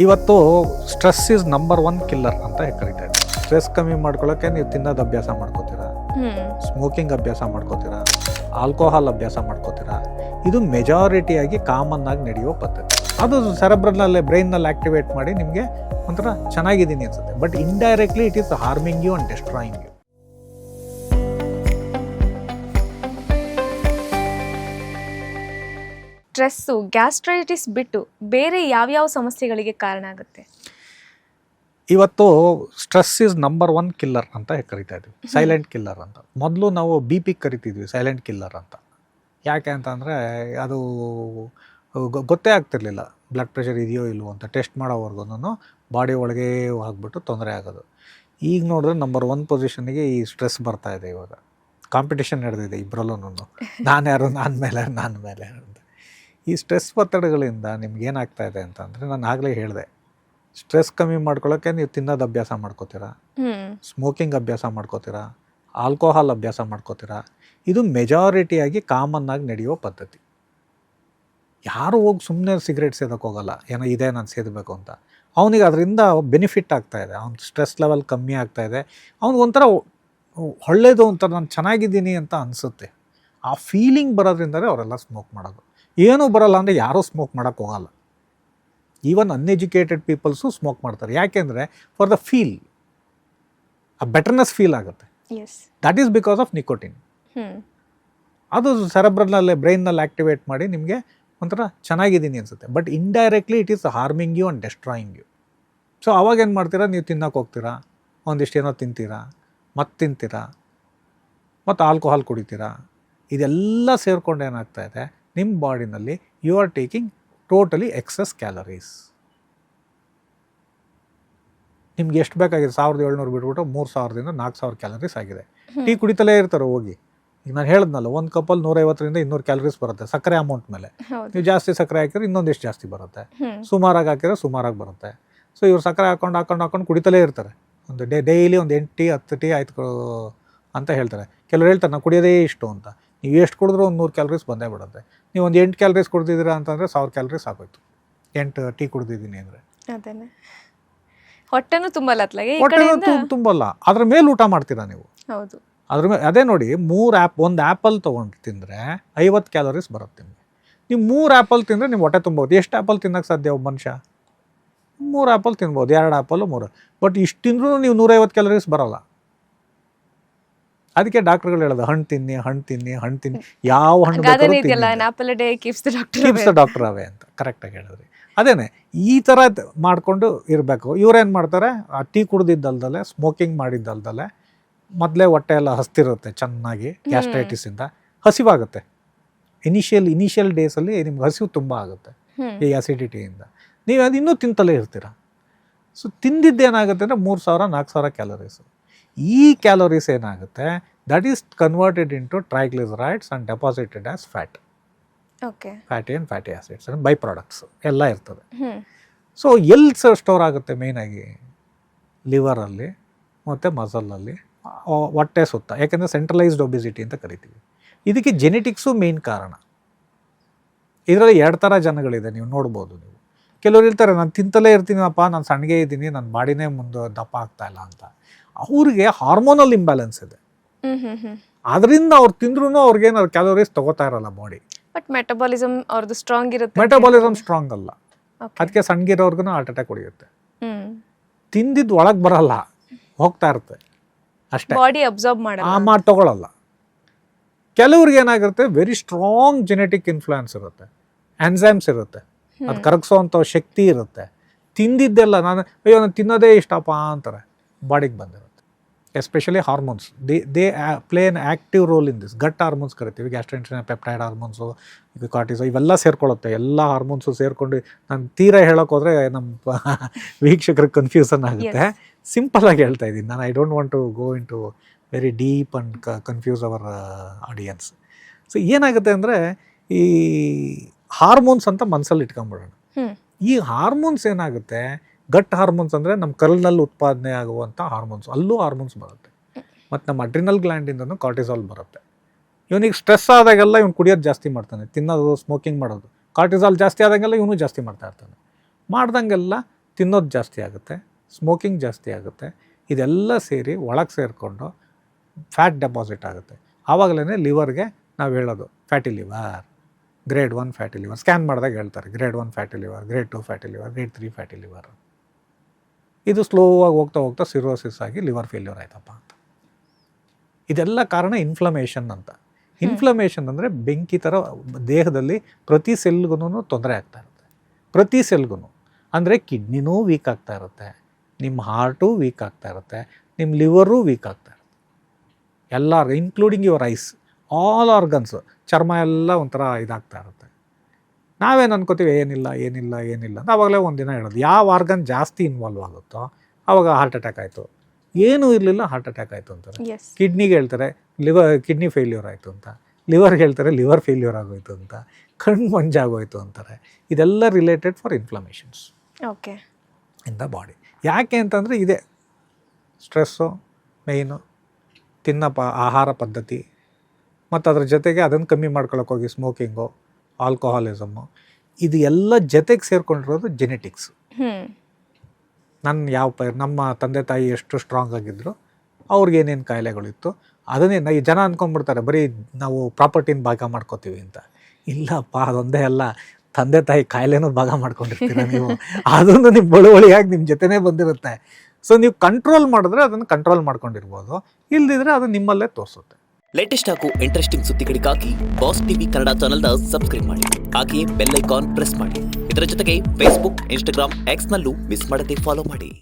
ಇವತ್ತು stress is number 1 killer ಅಂತ ಕರಿತಾ ಇದ್ದೀವಿ. ಸ್ಟ್ರೆಸ್ ಕಮ್ಮಿ ಮಾಡ್ಕೊಳ್ಳೋಕ್ಕೆ ನೀವು ತಿನ್ನೋದು ಅಭ್ಯಾಸ ಮಾಡ್ಕೋತೀರಾ, ಸ್ಮೋಕಿಂಗ್ ಅಭ್ಯಾಸ ಮಾಡ್ಕೋತೀರಾ, ಆಲ್ಕೋಹಾಲ್ ಅಭ್ಯಾಸ ಮಾಡ್ಕೋತೀರಾ. ಇದು ಮೆಜಾರಿಟಿಯಾಗಿ ಕಾಮನ್ ಆಗಿ ನಡೆಯೋ ಪದ್ಧತಿ. ಅದು ಸೆರೆಬ್ರಲ್ನಲ್ಲಿ ಬ್ರೈನ್ನಲ್ಲಿ ಆಕ್ಟಿವೇಟ್ ಮಾಡಿ ನಿಮಗೆ ಒಂಥರ ಚೆನ್ನಾಗಿದ್ದೀನಿ ಅನ್ಸುತ್ತೆ. But indirectly it is harming you and destroying you. Stress gastritis ಬಿಟ್ಟು ಬೇರೆ ಯಾವ್ಯಾವ ಸಮಸ್ಯೆಗಳಿಗೆ ಕಾರಣ ಆಗುತ್ತೆ? ಇವತ್ತು ಸ್ಟ್ರೆಸ್ ಈಸ್ ನಂಬರ್ 1 ಕಿಲ್ಲರ್ ಅಂತ ಕರಿತಾ ಇದ್ವಿ, ಸೈಲೆಂಟ್ ಕಿಲ್ಲರ್ ಅಂತ. ಮೊದಲು ನಾವು BP ಕರಿತಿದ್ವಿ ಸೈಲೆಂಟ್ ಕಿಲ್ಲರ್ ಅಂತ. ಯಾಕೆ ಅಂತಂದರೆ ಅದು ಗೊತ್ತೇ ಆಗ್ತಿರ್ಲಿಲ್ಲ ಬ್ಲಡ್ ಪ್ರೆಷರ್ ಇದೆಯೋ ಇಲ್ವೋ ಅಂತ. ಟೆಸ್ಟ್ ಮಾಡೋವರೆಗೂ ಬಾಡಿ ಒಳಗೆ ಆಗಿಬಿಟ್ಟು ತೊಂದರೆ ಆಗೋದು. ಈಗ ನೋಡಿದ್ರೆ ನಂಬರ್ 1 ಪೊಸಿಷನ್ಗೆ ಈ ಸ್ಟ್ರೆಸ್ ಬರ್ತಾ ಇದೆ. ಇವಾಗ ಕಾಂಪಿಟೇಷನ್ ನಡೆದಿದೆ ಇಬ್ಬರಲ್ಲೂ, ನಾನು ಯಾರು, ನನ್ನ ಮೇಲೆ ಅಂತ. ಈ ಸ್ಟ್ರೆಸ್ ಒತ್ತಡಗಳಿಂದ ನಿಮ್ಗೇನಾಗ್ತಾ ಇದೆ ಅಂತಂದರೆ, ನಾನು ಆಗಲೇ ಹೇಳಿದೆ, ಸ್ಟ್ರೆಸ್ ಕಮ್ಮಿ ಮಾಡ್ಕೊಳ್ಳೋಕ್ಕೆ ನೀವು ತಿನ್ನೋದು ಅಭ್ಯಾಸ ಮಾಡ್ಕೋತೀರಾ, ಸ್ಮೋಕಿಂಗ್ ಅಭ್ಯಾಸ ಮಾಡ್ಕೋತೀರಾ, ಆಲ್ಕೋಹಾಲ್ ಅಭ್ಯಾಸ ಮಾಡ್ಕೋತೀರಾ. ಇದು ಮೆಜಾರಿಟಿಯಾಗಿ ಕಾಮನ್ ಆಗಿ ನಡೆಯೋ ಪದ್ಧತಿ. ಯಾರು ಹೋಗಿ ಸುಮ್ಮನೆ ಸಿಗರೇಟ್ ಸೇದಕ್ಕೆ ಹೋಗಲ್ಲ, ಏನೋ ಇದೆ ನಾನು ಸೇದಬೇಕು ಅಂತ. ಅವನಿಗೆ ಅದರಿಂದ ಬೆನಿಫಿಟ್ ಆಗ್ತಾಯಿದೆ, ಅವ್ನ ಸ್ಟ್ರೆಸ್ ಲೆವೆಲ್ ಕಮ್ಮಿ ಆಗ್ತಾಯಿದೆ, ಅವ್ನಿಗೊಂಥರ ಒಳ್ಳೆಯದು ಅಂತ, ನಾನು ಚೆನ್ನಾಗಿದ್ದೀನಿ ಅಂತ ಅನಿಸುತ್ತೆ. ಆ ಫೀಲಿಂಗ್ ಬರೋದ್ರಿಂದಲೇ ಅವರೆಲ್ಲ ಸ್ಮೋಕ್ ಮಾಡೋದು. ಏನೂ ಬರೋಲ್ಲ ಅಂದರೆ ಯಾರೂ ಸ್ಮೋಕ್ ಮಾಡೋಕ್ಕೆ ಹೋಗಲ್ಲ. ಈವನ್ ಅನ್ಎಜುಕೇಟೆಡ್ ಪೀಪಲ್ಸು ಸ್ಮೋಕ್ ಮಾಡ್ತಾರೆ. ಯಾಕೆಂದರೆ ಫಾರ್ ದ ಫೀಲ್, ಆ ಬೆಟರ್ನೆಸ್ ಫೀಲ್ ಆಗುತ್ತೆ. That is because of nicotine. ಅದು ಸೆರೆಬ್ರಲ್ನಲ್ಲಿ ಬ್ರೈನ್ನಲ್ಲಿ ಆಕ್ಟಿವೇಟ್ ಮಾಡಿ ನಿಮಗೆ ಒಂಥರ ಚೆನ್ನಾಗಿದ್ದೀನಿ ಅನಿಸುತ್ತೆ. But indirectly it is harming you and destroying you. So ಅವಾಗೇನು ಮಾಡ್ತೀರಾ, ನೀವು ತಿನ್ನೋಕೆ ಹೋಗ್ತೀರಾ, ಒಂದಿಷ್ಟು ಏನೋ ತಿಂತೀರಾ, ಮತ್ತು ಆಲ್ಕೋಹಾಲ್ ಕುಡಿತೀರಾ. ಇದೆಲ್ಲ ಸೇರಿಕೊಂಡು ಏನಾಗ್ತಾಯಿದೆ, ನಿಮ್ಮ ಬಾಡಿನಲ್ಲಿ you are taking totally excess calories. ನಿಮ್ಗೆ ಎಷ್ಟು ಬೇಕಾಗಿದೆ, 1700 ಬಿಟ್ಬಿಟ್ಟು 3000ದಿಂದ 4000 ಕ್ಯಾಲರೀಸ್ ಆಗಿದೆ. ಟೀ ಕುಡಿತಲೇ ಇರ್ತಾರೆ ಹೋಗಿ. ಈಗ ನಾನು ಹೇಳಿದ್ನಲ್ಲ, ಒಂದು ಕಪ್ಪಲ್ಲಿ 150ರಿಂದ 200 ಕ್ಯಾಲರೀಸ್ ಬರುತ್ತೆ ಸಕ್ಕರೆ ಅಮೌಂಟ್ ಮೇಲೆ. ನೀವು ಜಾಸ್ತಿ ಸಕ್ಕರೆ ಹಾಕಿದ್ರೆ ಇನ್ನೊಂದಿಷ್ಟು ಜಾಸ್ತಿ ಬರುತ್ತೆ, ಸುಮಾರಾಗಿ ಹಾಕಿದ್ರೆ ಸುಮಾರಾಗಿ ಬರುತ್ತೆ. ಸೊ ಇವ್ರು ಸಕ್ಕರೆ ಹಾಕೊಂಡು ಕುಡಿತಲೇ ಇರ್ತಾರೆ. ಒಂದು ಡೈಲಿ ಒಂದು 8 ಟೀ 10 ಟೀ ಆಯ್ತು ಅಂತ ಹೇಳ್ತಾರೆ. ಕೆಲವರು ಹೇಳ್ತಾರೆ ನಾವು ಕುಡಿಯೋದೇ ಇಷ್ಟು ಅಂತ. ನೀವು ಎಷ್ಟು ಕುಡಿದ್ರೂ ಒಂದು 100 ಕ್ಯಾಲರೀಸ್ ಬಂದೇ ಬಿಡುತ್ತೆ. ನೀವು ಒಂದು 8 ಕ್ಯಾಲರೀಸ್ ಕುಡ್ದಿದ್ದೀರಾ ಅಂತಂದರೆ 1000 ಕ್ಯಾಲರೀಸ್ ಆಗೋಯ್ತು. 8 ಟೀ ಕುಡ್ದಿದ್ದೀನಿ ಅಂದರೆ ಅದನ್ನೇ ಹೊಟ್ಟೆನೂ ತುಂಬಲ್ಲ. ಹೊಟ್ಟೆ ತುಂಬಲ್ಲ. ಅದ್ರ ಮೇಲೆ ಊಟ ಮಾಡ್ತೀರಾ ನೀವು. ಹೌದು, ಅದ್ರ ಮೇಲೆ ಅದೇ ನೋಡಿ, ಒಂದು ಆ್ಯಪಲ್ ತೊಗೊಂಡು ತಿಂದರೆ 50 ಕ್ಯಾಲರೀಸ್ ಬರುತ್ತೆ ನಿಮಗೆ. ನೀವು 3 ಆ್ಯಪಲ್ ತಿಂದರೆ ನೀವು ಹೊಟ್ಟೆ ತುಂಬೋದು. ಎಷ್ಟು ಆ್ಯಪಲ್ ತಿನ್ನೋಕ್ಕೆ ಸಾಧ್ಯ ಒಬ್ಬ ಮನುಷ್ಯ? 3 ಆ್ಯಪಲ್ ತಿನ್ಬೋದು, 2 ಆ್ಯಪಲು 3. ಬಟ್ ಇಷ್ಟು ತಿಂದ್ರೂ ನೀವು 150 ಕ್ಯಾಲರೀಸ್ ಬರೋಲ್ಲ. ಅದಕ್ಕೆ ಡಾಕ್ಟರ್ಗಳು ಹೇಳೋದು ಹಣ್ಣು ತಿನ್ನಿ. ಯಾವ ಹಣ್ಣು ಡಾಕ್ಟರ್ ಅವೇ ಅಂತ ಕರೆಕ್ಟಾಗಿ ಹೇಳಿದ್ರಿ. ಅದೇನೆ ಈ ಥರ ಮಾಡಿಕೊಂಡು ಇರಬೇಕು. ಇವ್ರೇನು ಮಾಡ್ತಾರೆ, ಆ ಟೀ ಕುಡ್ದಿದ್ದಲ್ದಲೆ, ಸ್ಮೋಕಿಂಗ್ ಮಾಡಿದ್ದಲ್ದಲೆ, ಮೊದಲೇ ಹೊಟ್ಟೆ ಎಲ್ಲ ಹಸ್ತಿರುತ್ತೆ ಚೆನ್ನಾಗಿ ಗ್ಯಾಸ್ಟ್ರೈಟಿಸಿಂದ. ಹಸಿವಾಗುತ್ತೆ. ಇನಿಷಿಯಲ್ ಡೇಸಲ್ಲಿ ನಿಮ್ಗೆ ಹಸಿವು ತುಂಬ ಆಗುತ್ತೆ ಈ ಆಸಿಡಿಟಿಯಿಂದ. ನೀವು ಅದು ಇನ್ನೂ ತಿಂತಲೇ ಇರ್ತೀರ. ಸೊ ತಿಂದಿದ್ದೇನಾಗುತ್ತೆ ಅಂದರೆ 3000-4000 ಕ್ಯಾಲರೀಸು. ಈ ಕ್ಯಾಲರೀಸ್ ಏನಾಗುತ್ತೆ, that is converted into triglycerides and deposited as fat. Fatty and fatty acids and by products ಎಲ್ಲ ಇರ್ತದೆ. ಸೊ ಎಲ್ಲಿ ಸ್ಟೋರ್ ಆಗುತ್ತೆ ಮೇಯ್ನಾಗಿ? ಲಿವರಲ್ಲಿ ಮತ್ತು ಮಸಲಲ್ಲಿ, ಹೊಟ್ಟೆ ಸುತ್ತ. ಯಾಕೆಂದರೆ ಸೆಂಟ್ರಲೈಸ್ಡ್ ಒಬಿಸಿಟಿ ಅಂತ ಕರಿತೀವಿ. ಇದಕ್ಕೆ ಜೆನೆಟಿಕ್ಸು ಮೇಯ್ನ್ ಕಾರಣ. ಇದರಲ್ಲಿ 2 ಥರ ಜನಗಳಿದೆ, ನೀವು ನೋಡ್ಬೋದು. ನೀವು ಕೆಲವರು ಇರ್ತಾರೆ, ನಾನು ತಿಂತಲೇ ಇರ್ತೀನಪ್ಪ, ನಾನು ಸಣ್ಣಗೆ ಇದ್ದೀನಿ, ನನ್ನ ಬಾಡಿನೇ ಮುಂದೆ ದಪ್ಪ ಆಗ್ತಾಯಿಲ್ಲ ಅಂತ. ಅವ್ರಿಗೆ ಹಾರ್ಮೋನಲ್ ಇಂಬ್ಯಾಲೆನ್ಸ್ ಇದೆ. ಅದರಿಂದ ಅವ್ರು ತಿಂದ್ರೂ ಅವ್ರಿಗೇನು ಕ್ಯಾಲೋರೀಸ್ ತಗೋತಾ ಇರಲ್ಲ ಬಾಡಿ. ಬಟ್ ಮೆಟಬಾಲಿಸಮ್ ಅವ್ರದ್ದು ಸ್ಟ್ರಾಂಗ್ ಇರುತ್ತೆ. ಮೆಟಬಾಲಿಸಮ್ ಸ್ಟ್ರಾಂಗ್ ಅಲ್ಲ, ಅದಕ್ಕೆ ಸಣ್ಣಗಿರೋರ್ಗು ಹಾರ್ಟ್ ಅಟ್ಯಾಕ್ ಹೊಡೆಯುತ್ತೆ. ತಿಂದಿದ್ದು ಒಳಗೆ ಬರಲ್ಲ, ಹೋಗ್ತಾ ಇರುತ್ತೆ ಅಷ್ಟೇ, ಬಾಡಿ ಅಬ್ಸಾರ್ಬ್ ಮಾಡಿ ತಗೊಳ್ಳಲ್ಲ. ಕೆಲವ್ರಿಗೆ ಏನಾಗಿರುತ್ತೆ, ವೆರಿ ಸ್ಟ್ರಾಂಗ್ ಜೆನೆಟಿಕ್ ಇನ್ಫ್ಲುಯೆನ್ಸ್ ಇರುತ್ತೆ, ಎನ್ಸೈಮ್ಸ್ ಇರುತ್ತೆ, ಅದು ಕರಗಿಸೋವಂಥ ಶಕ್ತಿ ಇರುತ್ತೆ. ತಿಂದಿದ್ದೆಲ್ಲ ನಾನು ತಿನ್ನೋದೇ ಇಷ್ಟಪ್ಪ ಅಂತಾರೆ, ಬಾಡಿಗೆ ಬಂದಿರುತ್ತೆ. Especially hormones, they play an active role in this. Gut hormones ಕರಿತೀವಿ, ಗ್ಯಾಸ್ಟ್ರೈಂಟಿನ್, ಪೆಪ್ಟೈಡ್ ಹಾರ್ಮೋನ್ಸು, ಕಾರ್ಟಿಸೋ, ಇವೆಲ್ಲ ಸೇರ್ಕೊಳ್ಳುತ್ತೆ. ಎಲ್ಲ ಹಾರ್ಮೋನ್ಸು ಸೇರ್ಕೊಂಡು, ನಾನು ತೀರಾ ಹೇಳೋಕೆ ಹೋದರೆ ನಮ್ಮ ವೀಕ್ಷಕರಿಗೆ ಕನ್ಫ್ಯೂಷನ್ ಆಗುತ್ತೆ. ಸಿಂಪಲಾಗಿ ಹೇಳ್ತಾ ಇದ್ದೀನಿ ನಾನು. I don't want to go into very deep and confuse our audience. So ಏನಾಗುತ್ತೆ ಅಂದರೆ, ಈ ಹಾರ್ಮೋನ್ಸ್ ಅಂತ ಮನಸ್ಸಲ್ಲಿ ಇಟ್ಕೊಂಡ್ಬಿಡೋಣ. ಈ ಹಾರ್ಮೋನ್ಸ್ ಏನಾಗುತ್ತೆ, ಗಟ್ ಹಾರ್ಮೋನ್ಸ್ ಅಂದರೆ ನಮ್ಮ ಕರಳಿನಲ್ಲಿ ಉತ್ಪಾದನೆ ಆಗುವಂಥ ಹಾರ್ಮೋನ್ಸ್, ಅಲ್ಲೂ ಹಾರ್ಮೋನ್ಸ್ ಬರುತ್ತೆ. ಮತ್ತು ನಮ್ಮ ಅಡ್ರಿನಲ್ ಗ್ಲ್ಯಾಂಡಿಂದನೂ ಕಾರ್ಟಿಸಾಲ್ ಬರುತ್ತೆ. ಇವನಿಗೆ ಸ್ಟ್ರೆಸ್ ಆದಾಗೆಲ್ಲ ಇವ್ನು ಕುಡಿಯೋದು ಜಾಸ್ತಿ ಮಾಡ್ತಾನೆ, ತಿನ್ನೋದು, ಸ್ಮೋಕಿಂಗ್ ಮಾಡೋದು. ಕಾರ್ಟಿಸಾಲ್ ಜಾಸ್ತಿ ಆದಾಗೆಲ್ಲ ಇವನು ಜಾಸ್ತಿ ಮಾಡ್ತಾ ಇರ್ತಾನೆ. ಮಾಡ್ದಂಗೆಲ್ಲ ತಿನ್ನೋದು ಜಾಸ್ತಿ ಆಗುತ್ತೆ, ಸ್ಮೋಕಿಂಗ್ ಜಾಸ್ತಿ ಆಗುತ್ತೆ. ಇದೆಲ್ಲ ಸೇರಿ ಒಳಗೆ ಸೇರಿಕೊಂಡು ಫ್ಯಾಟ್ ಡೆಪಾಸಿಟ್ ಆಗುತ್ತೆ. ಆವಾಗಲೇ ಲಿವರ್ಗೆ ನಾವು ಹೇಳೋದು fatty liver, grade 1 fatty liver. Scan ಮಾಡಿದಾಗ ಹೇಳ್ತಾರೆ grade 1 fatty liver, grade 2 fatty liver, grade 3 fatty liver. ಇದು ಸ್ಲೋವಾಗಿ ಹೋಗ್ತಾ ಸಿರೋಸಿಸ್ ಆಗಿ ಲಿವರ್ ಫೇಲ್ಯೂರ್ ಆಯ್ತಪ್ಪ ಅಂತ. ಇದೆಲ್ಲ ಕಾರಣ ಇನ್ಫ್ಲಮೇಷನ್ ಅಂತ. ಇನ್ಫ್ಲಮೇಷನ್ ಅಂದರೆ ಬೆಂಕಿ ಥರ ದೇಹದಲ್ಲಿ ಪ್ರತಿ ಸೆಲ್ಗೂ ತೊಂದರೆ ಆಗ್ತಾ ಇರುತ್ತೆ, ಪ್ರತಿ ಸೆಲ್ಗೂ. ಅಂದರೆ ಕಿಡ್ನಿನೂ ವೀಕ್ ಆಗ್ತಾ ಇರುತ್ತೆ, ನಿಮ್ಮ ಹಾರ್ಟು ವೀಕ್ ಆಗ್ತಾ ಇರುತ್ತೆ, ನಿಮ್ಮ ಲಿವರು ವೀಕ್ ಆಗ್ತಾ ಇರುತ್ತೆ. ಎಲ್ಲ including your eyes, all organs, ಚರ್ಮ ಎಲ್ಲ ಒಂಥರ ಇದಾಗ್ತಾ ಇರುತ್ತೆ. ನಾವೇನು ಅನ್ಕೋತೀವಿ ಏನಿಲ್ಲ ಅಂತ. ಆವಾಗಲೇ ಒಂದಿನ ಹೇಳೋದು ಯಾವ ಆರ್ಗನ್ ಜಾಸ್ತಿ ಇನ್ವಾಲ್ವ್ ಆಗುತ್ತೋ ಆವಾಗ ಹಾರ್ಟ್ ಅಟ್ಯಾಕ್ ಆಯಿತು, ಏನೂ ಇರಲಿಲ್ಲ ಹಾರ್ಟ್ ಅಟ್ಯಾಕ್ ಆಯಿತು ಅಂತಾರೆ. ಕಿಡ್ನಿಗೆ ಹೇಳ್ತಾರೆ ಕಿಡ್ನಿ ಫೇಲ್ಯೂರ್ ಆಯಿತು ಅಂತ, ಲಿವರ್ಗೆ ಹೇಳ್ತಾರೆ ಲಿವರ್ ಫೇಲ್ಯೂರ್ ಆಗೋಯ್ತು ಅಂತ, ಕಣ್ಣು ಮಂಜಾಗೋಯ್ತು ಅಂತಾರೆ. ಇದೆಲ್ಲ related for inflammations okay in the body. ಯಾಕೆ ಅಂತಂದರೆ ಇದೆ ಸ್ಟ್ರೆಸ್ಸು ಮೇಯ್ನು, ಆಹಾರ ಪದ್ಧತಿ, ಮತ್ತು ಅದ್ರ ಜೊತೆಗೆ ಅದನ್ನು ಕಮ್ಮಿ ಮಾಡ್ಕೊಳಕ್ಕೆ ಹೋಗಿ ಸ್ಮೋಕಿಂಗು, ಆಲ್ಕೋಹಾಲಿಸಮ್ಮು, ಇದು ಎಲ್ಲ ಜೊತೆಗೆ ಸೇರ್ಕೊಂಡಿರೋದು ಜೆನೆಟಿಕ್ಸ್. ನಮ್ಮ ತಂದೆ ತಾಯಿ ಎಷ್ಟು ಸ್ಟ್ರಾಂಗ್ ಆಗಿದ್ರು, ಅವ್ರಿಗೇನೇನು ಕಾಯಿಲೆಗಳಿತ್ತು ಅದನ್ನೇ ಈ ಜನ ಅಂದ್ಕೊಂಡ್ಬಿಡ್ತಾರೆ ಬರೀ ನಾವು ಪ್ರಾಪರ್ಟಿನ ಭಾಗ ಮಾಡ್ಕೋತೀವಿ ಅಂತ. ಇಲ್ಲಪ್ಪ, ಅದೊಂದೇ ಅಲ್ಲ, ತಂದೆ ತಾಯಿ ಕಾಯಿಲೆನೂ ಭಾಗ ಮಾಡ್ಕೊಂಡಿರ್ತೀರ ನೀವು, ಅದನ್ನು ನಿಮ್ಮ ಬಳುವಳಿಯಾಗಿ ನಿಮ್ಮ ಜೊತೆನೇ ಬಂದಿರುತ್ತೆ. ಸೊ ನೀವು ಕಂಟ್ರೋಲ್ ಮಾಡಿದ್ರೆ ಅದನ್ನು ಕಂಟ್ರೋಲ್ ಮಾಡ್ಕೊಂಡಿರ್ಬೋದು, ಇಲ್ದಿದ್ರೆ ಅದು ನಿಮ್ಮಲ್ಲೇ ತೋರಿಸುತ್ತೆ. ಲೇಟೆಸ್ಟ್ ಹಾಗೂ ಇಂಟ್ರೆಸ್ಟಿಂಗ್ ಸುದ್ದಿಗಳಿಗಾಗಿ ಬಾಸ್ ಟಿವಿ ಕನ್ನಡ ಚಾನೆಲ್ನ ಸಬ್ಸ್ಕ್ರೈಬ್ ಮಾಡಿ. ಹಾಗೆಯೇ ಬೆಲ್ ಐಕಾನ್ ಪ್ರೆಸ್ ಮಾಡಿ. ಇದರ ಜೊತೆಗೆ ಫೇಸ್ಬುಕ್, ಇನ್ಸ್ಟಾಗ್ರಾಮ್, ಎಕ್ಸ್ನಲ್ಲೂ ಮಿಸ್ ಮಾಡದೆ ಫಾಲೋ ಮಾಡಿ.